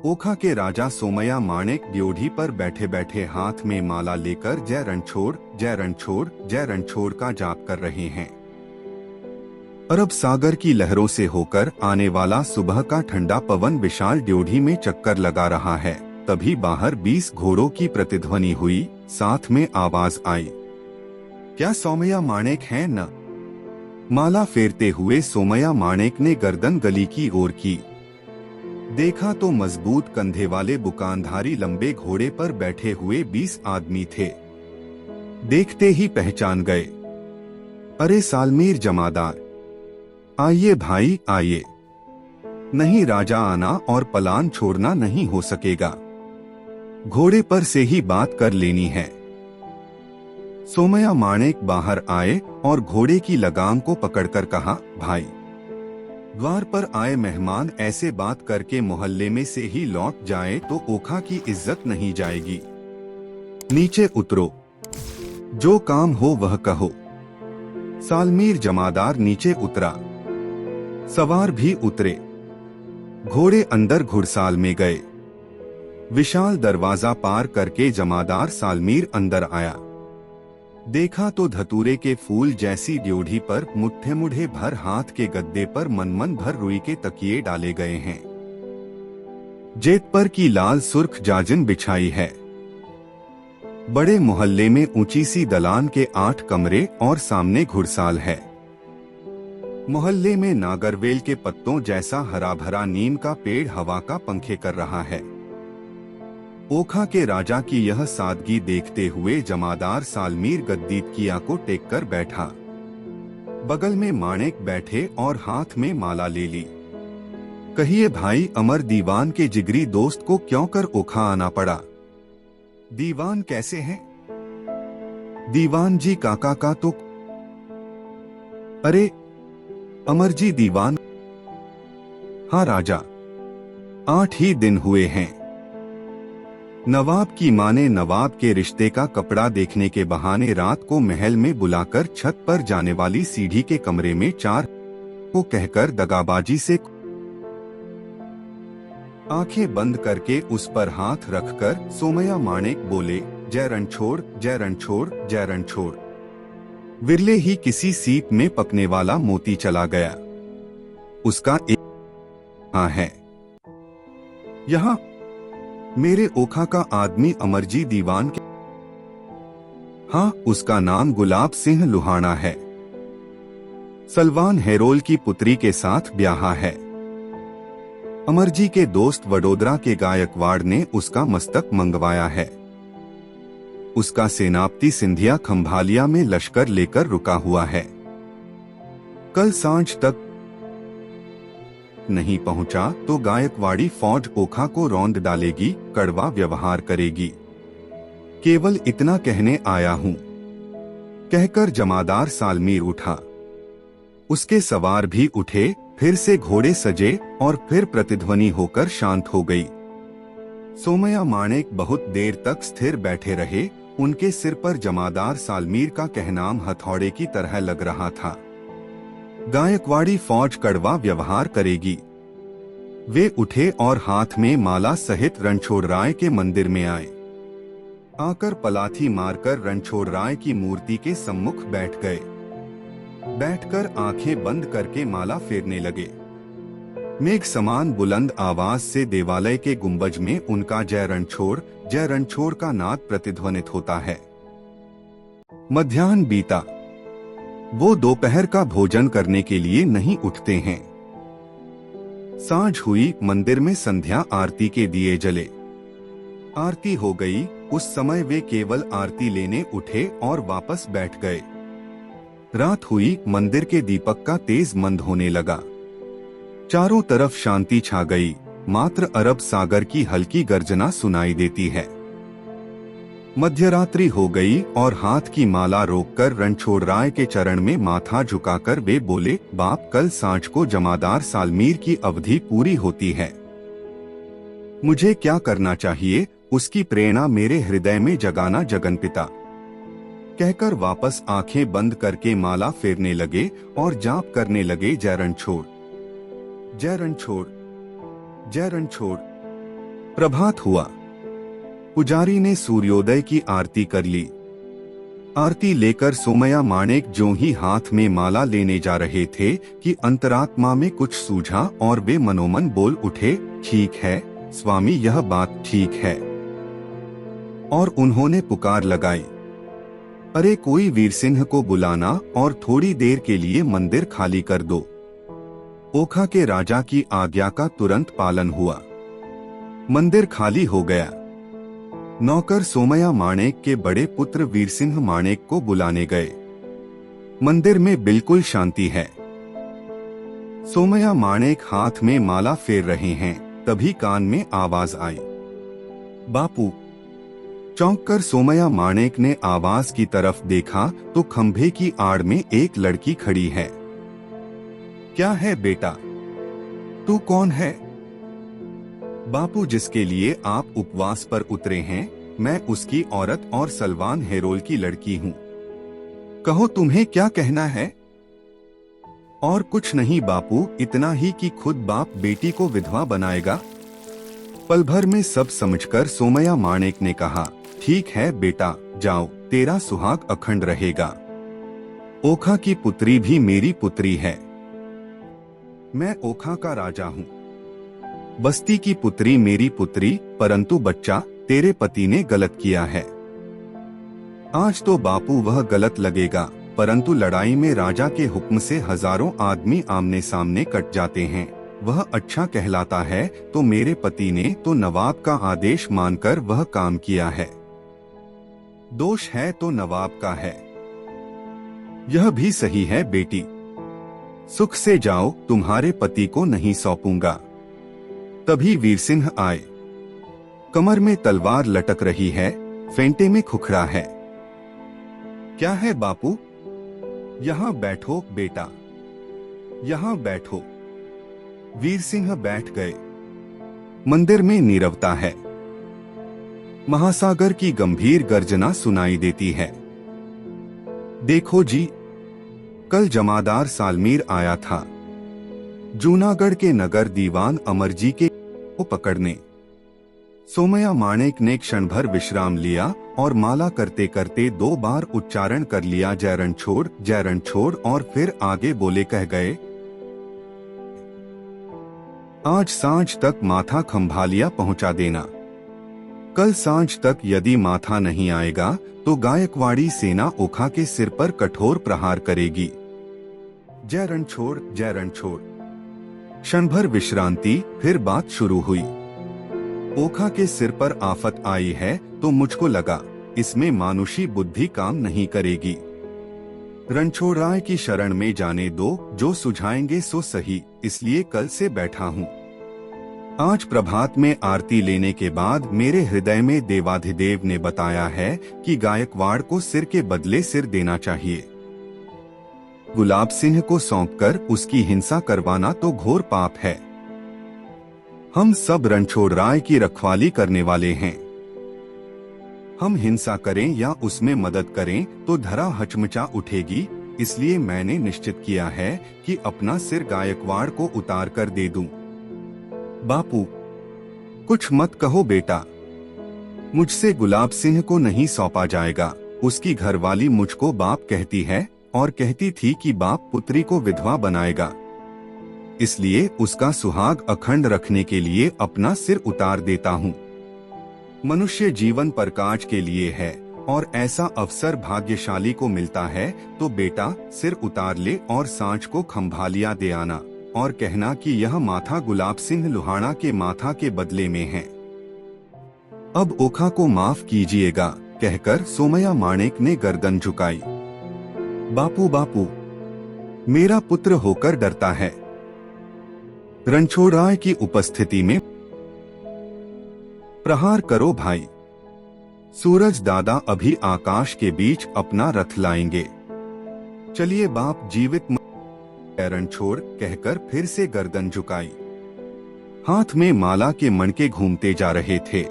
ओखा के राजा सोमया माणिक ड्योढ़ी पर बैठे बैठे हाथ में माला लेकर जय रणछोड़ जय रणछोड़ जय रणछोड़ का जाप कर रहे हैं। अरब सागर की लहरों से होकर आने वाला सुबह का ठंडा पवन विशाल ड्योढ़ी में चक्कर लगा रहा है। तभी बाहर 20 घोड़ों की प्रतिध्वनि हुई, साथ में आवाज आई, क्या सोमया माणिक हैं न? माला फेरते हुए सोमया माणिक ने गर्दन गली की ओर की। देखा तो मजबूत कंधे वाले बुकानधारी लंबे घोड़े पर बैठे हुए 20 आदमी थे। देखते ही पहचान गए, अरे सालमीर जमादार, आइए भाई आइए। नहीं राजा आना और पलान छोड़ना नहीं हो सकेगा, घोड़े पर से ही बात कर लेनी है। सोमया माणिक बाहर आए और घोड़े की लगाम को पकड़कर कहा, भाई, द्वार पर आए मेहमान ऐसे बात करके मोहल्ले में से ही लौट जाए तो ओखा की इज्जत नहीं जाएगी। नीचे उतरो, जो काम हो वह कहो। सालमीर जमादार नीचे उतरा, सवार भी उतरे। घोड़े अंदर घुड़साल में गए। विशाल दरवाजा पार करके जमादार सालमीर अंदर आया। देखा तो धतूरे के फूल जैसी ड्योढ़ी पर मुट्ठे मुढ़े भर हाथ के गद्दे पर मनमन भर रुई के तकिए डाले गए हैं। जेत पर की लाल सुर्ख जाजिन बिछाई है। बड़े मोहल्ले में ऊंची सी दलान के 8 कमरे और सामने घुड़साल है। मोहल्ले में नागरवेल के पत्तों जैसा हरा भरा नीम का पेड़ हवा का पंखे कर रहा है। ओखा के राजा की यह सादगी देखते हुए जमादार सालमीर गद्दीकिया को टेक कर बैठा। बगल में माणिक बैठे और हाथ में माला ले ली। कहिए भाई, अमर दीवान के जिगरी दोस्त को क्यों कर ओखा आना पड़ा? दीवान कैसे हैं? दीवान जी काका का तो। अरे अमर जी दीवान। हाँ राजा, 8 ही दिन हुए हैं। नवाब की माँ ने नवाब के रिश्ते का कपड़ा देखने के बहाने रात को महल में बुलाकर छत पर जाने वाली सीढ़ी के कमरे में 4 को कहकर दगाबाजी से आंखें बंद करके उस पर हाथ रखकर सोमया माणिक बोले, जय रणछोड़ जय रणछोड़ जय रणछोड़। विरले ही किसी सीप में पकने वाला मोती चला गया। उसका एक हाँ है यहाँ। मेरे ओखा का आदमी अमरजी दीवान के। हाँ, उसका नाम गुलाब सिंह लुहाना है। सलवान हेरोल की पुत्री के साथ ब्याहा है। अमरजी के दोस्त वडोदरा के गायकवाड़ ने उसका मस्तक मंगवाया है। उसका सेनापति सिंधिया खंभालिया में लश्कर लेकर रुका हुआ है। कल सांझ तक नहीं पहुंचा तो गायकवाड़ी फौज ओखा को रौंद डालेगी, कड़वा व्यवहार करेगी। केवल इतना कहने आया हूं, कहकर जमादार सालमीर उठा। उसके सवार भी उठे, फिर से घोड़े सजे और फिर प्रतिध्वनि होकर शांत हो गई। सोमया माणिक बहुत देर तक स्थिर बैठे रहे। उनके सिर पर जमादार सालमीर का कहनाम हथौड़े की तरह लग रहा था। गायकवाड़ी फौज कड़वा व्यवहार करेगी। वे उठे और हाथ में माला सहित रणछोड़ राय के मंदिर में आए। आकर पलाथी मारकर रणछोड़ राय की मूर्ति के सम्मुख बैठ गए। बैठकर आंखें बंद करके माला फेरने लगे। मेघ समान बुलंद आवाज से देवालय के गुंबज में उनका जय रणछोड़ का नाद प्रतिध्वनित होता है। मध्याह्न बीता। वो दोपहर का भोजन करने के लिए नहीं उठते हैं। सांझ हुई, मंदिर में संध्या आरती के दिए जले। आरती हो गई। उस समय वे केवल आरती लेने उठे और वापस बैठ गए। रात हुई, मंदिर के दीपक का तेज मंद होने लगा। चारों तरफ शांति छा गई, मात्र अरब सागर की हल्की गर्जना सुनाई देती है। मध्यरात्रि हो गई और हाथ की माला रोककर रणछोड़ राय के चरण में माथा झुकाकर वे बोले, बाप, कल सांझ को जमादार सालमीर की अवधि पूरी होती है। मुझे क्या करना चाहिए, उसकी प्रेरणा मेरे हृदय में जगाना जगनपिता। कहकर वापस आंखें बंद करके माला फेरने लगे और जाप करने लगे, जय रणछोड़ जय रणछोड़ जय रणछोड़ प्रभात हुआ। पुजारी ने सूर्योदय की आरती कर ली। आरती लेकर सोमया माणेक ज्यों ही हाथ में माला लेने जा रहे थे कि अंतरात्मा में कुछ सूझा और वे मनोमन बोल उठे, ठीक है स्वामी, यह बात ठीक है। और उन्होंने पुकार लगाई, अरे कोई वीरसिंह को बुलाना और थोड़ी देर के लिए मंदिर खाली कर दो। ओखा के राजा की आज्ञा का तुरंत पालन हुआ। मंदिर खाली हो गया। नौकर सोमया माणेक के बड़े पुत्र वीरसिंह माणेक को बुलाने गए। मंदिर में बिल्कुल शांति है। सोमया माणेक हाथ में माला फेर रहे हैं, तभी कान में आवाज आई, बापू। चौंक कर सोमया माणेक ने आवाज की तरफ देखा तो खंभे की आड़ में एक लड़की खड़ी है। क्या है बेटा, तू कौन है? बापू, जिसके लिए आप उपवास पर उतरे हैं, मैं उसकी औरत और सलवान हेरोल की लड़की हूँ। कहो तुम्हें क्या कहना है? और कुछ नहीं बापू, इतना ही कि खुद बाप बेटी को विधवा बनाएगा। पल भर में सब समझकर सोमया माणेक ने कहा, ठीक है बेटा, जाओ, तेरा सुहाग अखंड रहेगा। ओखा की पुत्री भी मेरी पुत्री है। मैं ओखा का राजा हूँ। बस्ती की पुत्री मेरी पुत्री, परंतु बच्चा तेरे पति ने गलत किया है। आज तो बापू वह गलत लगेगा, परंतु लड़ाई में राजा के हुक्म से हजारों आदमी आमने सामने कट जाते हैं, वह अच्छा कहलाता है। तो मेरे पति ने तो नवाब का आदेश मानकर वह काम किया है। दोष है तो नवाब का है। यह भी सही है बेटी, सुख से जाओ, तुम्हारे पति को नहीं सौंपूंगा। तभी वीरसिंह आए। कमर में तलवार लटक रही है, फेंटे में खुखड़ा है। क्या है बापू? यहाँ बैठो बेटा, यहाँ बैठो। वीरसिंह बैठ गए। मंदिर में नीरवता है। महासागर की गंभीर गर्जना सुनाई देती है। देखो जी, कल जमादार सालमीर आया था, जूनागढ़ के नगर दीवान अमरजी के को पकड़ने। सोमया माणेक ने क्षण भर विश्राम लिया और माला करते करते 2 बार उच्चारण कर लिया, जय छोड़, और फिर आगे बोले कह गए, आज सांझ तक माथा खंभालिया पहुंचा देना। कल सांझ तक यदि माथा नहीं आएगा तो गायकवाड़ी सेना ओखा के सिर पर कठोर प्रहार करेगी। जय रणछोड़। क्षण भर विश्रांति, फिर बात शुरू हुई। ओखा के सिर पर आफत आई है तो मुझको लगा इसमें मानुषी बुद्धि काम नहीं करेगी। रणछोड़राय की शरण में जाने दो, जो सुझाएंगे सो सही, इसलिए कल से बैठा हूँ। आज प्रभात में आरती लेने के बाद मेरे हृदय में देवाधिदेव ने बताया है कि गायकवाड़ को सिर के बदले सिर देना चाहिए। गुलाब सिंह को सौंपकर उसकी हिंसा करवाना तो घोर पाप है। हम सब रणछोड़राय की रखवाली करने वाले हैं। हम हिंसा करें या उसमें मदद करें तो धरा हचमचा उठेगी, इसलिए मैंने निश्चित किया है कि अपना सिर गायकवाड़ को उतार कर दे दूं। बापू, कुछ मत कहो बेटा, मुझसे गुलाब सिंह को नहीं सौंपा जाएगा। उसकी घरवाली मुझको बाप कहती है और कहती थी कि बाप पुत्री को विधवा बनाएगा, इसलिए उसका सुहाग अखंड रखने के लिए अपना सिर उतार देता हूँ। मनुष्य जीवन प्रकाश के लिए है और ऐसा अवसर भाग्यशाली को मिलता है, तो बेटा सिर उतार ले और सांझ को खंभालिया दे आना और कहना कि यह माथा गुलाब सिंह लुहाना के माथा के बदले में है। अब ओखा को माफ कीजिएगा, कहकर सोमया माणेक ने गर्दन झुकाई। बापू, मेरा पुत्र होकर डरता है। रणछोड़राय की उपस्थिति में प्रहार करो भाई। सूरज दादा अभी आकाश के बीच अपना रथ लाएंगे। चलिए बाप, जीवित रणछोड़, कहकर फिर से गर्दन झुकाई। हाथ में माला के मणके घूमते जा रहे थे।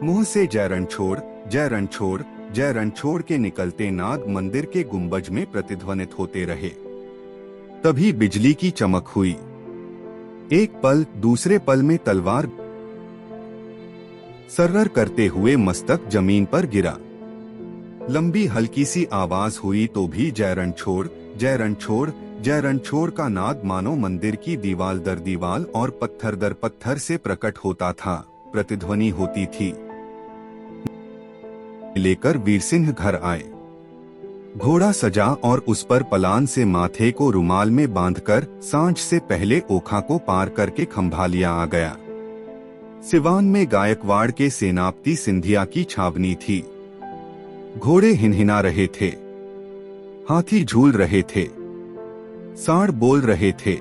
मुंह से जय रणछोड़ के निकलते नाद मंदिर के गुंबज में प्रतिध्वनित होते रहे। तभी बिजली की चमक हुई। एक पल, दूसरे पल में तलवार सर्र करते हुए मस्तक जमीन पर गिरा। लंबी हल्की सी आवाज हुई तो भी जय रणछोड़, जय रणछोड़, जय रणछोड़ का नाद मानो मंदिर की दीवाल दर दीवाल और पत्थर दर पत्थर से प्रकट होता था, प्रतिध्वनि होती थी। लेकर वीरसिंह घर आए। घोड़ा सजा और उस पर पलान से माथे को रुमाल में बांधकर सांझ से पहले ओखा को पार करके खंभालिया आ गया। सिवान में गायकवाड़ के सेनापति सिंधिया की छावनी थी। घोड़े हिनहिना रहे थे, हाथी झूल रहे थे, सांड बोल रहे थे,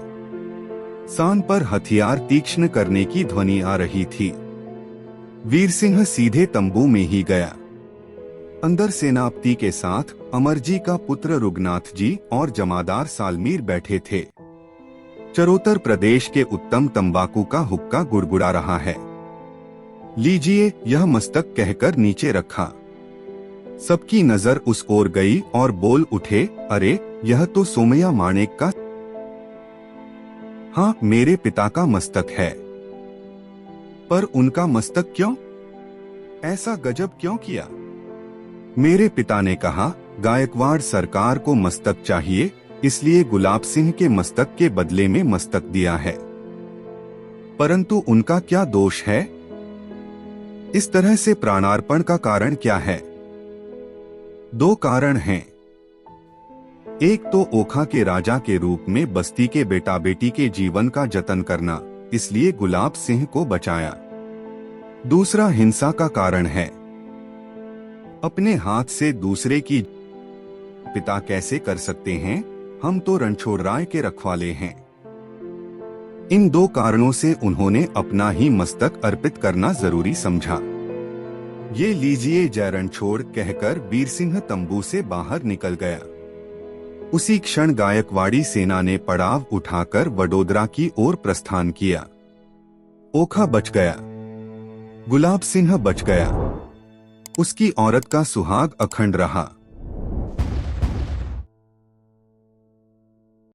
सान पर हथियार तीक्ष्ण करने की ध्वनि आ रही थी। वीरसिंह सीधे तंबू में ही गया। अंदर सेनापति के साथ अमरजी का पुत्र रुगनाथ जी और जमादार सालमीर बैठे थे। चरोतर प्रदेश के उत्तम तंबाकू का हुक्का गुड़गुड़ा रहा है। लीजिए, यह मस्तक कहकर नीचे रखा। सबकी नजर उस ओर गई और बोल उठे, अरे यह तो सोमैया माणेक का। हाँ, मेरे पिता का मस्तक है। पर उनका मस्तक क्यों? ऐसा गजब क्यों किया? मेरे पिता ने कहा, गायकवाड़ सरकार को मस्तक चाहिए, इसलिए गुलाब सिंह के मस्तक के बदले में मस्तक दिया है। परंतु उनका क्या दोष है? इस तरह से प्राणार्पण का कारण क्या है? दो कारण हैं। एक तो ओखा के राजा के रूप में बस्ती के बेटा बेटी के जीवन का जतन करना, इसलिए गुलाब सिंह को बचाया। दूसरा हिंसा का कारण है। अपने हाथ से दूसरे की पिता कैसे कर सकते हैं? हम तो रणछोड़ राय के रखवाले हैं। इन दो कारणों से उन्होंने अपना ही मस्तक अर्पित करना जरूरी समझा। ये लीजिए जय रणछोड़ कहकर वीरसिंह तंबू से बाहर निकल गया। उसी क्षण गायकवाड़ी सेना ने पड़ाव उठाकर वडोदरा की ओर प्रस्थान किया। ओखा बच गया, गुलाब सिंह बच गया, उसकी औरत का सुहाग अखंड रहा।